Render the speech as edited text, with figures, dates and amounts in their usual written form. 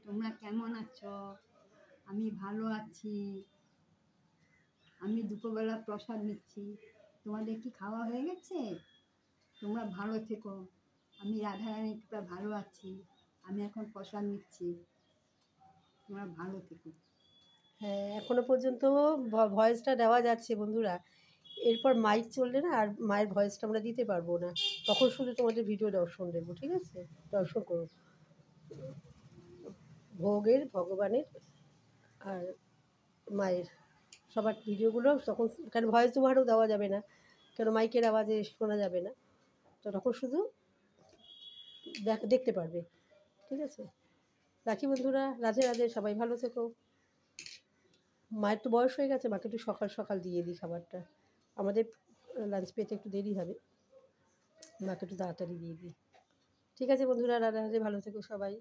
তোমরা কেমন আছো? আমি ভালো আছি। আমি দুপুরবেলা প্রসাদ নিচ্ছি। তোমাদের কি খাওয়া হয়ে গেছে? তোমরা ভালো থেকো। আমি রাধারানীর কৃপায় ভালো আছি। আমি এখন প্রসাদ নিচ্ছি। তোমরা ভালো থেকো। হ্যাঁ, এখনো পর্যন্ত ভয়েসটা দেওয়া যাচ্ছে বন্ধুরা। এরপর মাইক চললে না আর মায়ের ভয়েসটা আমরা দিতে পারবো না, তখন শুধু তোমাদের ভিডিও দর্শন দেবো, ঠিক আছে? দর্শন করো ভোগের, ভগবানের আর মায়ের সবার ভিডিওগুলো তখন, কারণ ভয়েস ওভারও দেওয়া যাবে না, কেন মাইকের আওয়াজে শোনা যাবে না, তো তখন শুধু দেখতে পারবে, ঠিক আছে? রাখি বন্ধুরা, রাধে রাধে, সবাই ভালো থেকো। মায়ের তো বয়স হয়ে গেছে, মাকে একটু সকাল সকাল দিয়ে দিই খাবারটা, আমাদের লাঞ্চ পেতে একটু দেরি হবে, মাকে একটু তাড়াতাড়ি দিয়ে দিই। ঠিক আছে বন্ধুরা, রাধে রাধে, ভালো থেকো সবাই।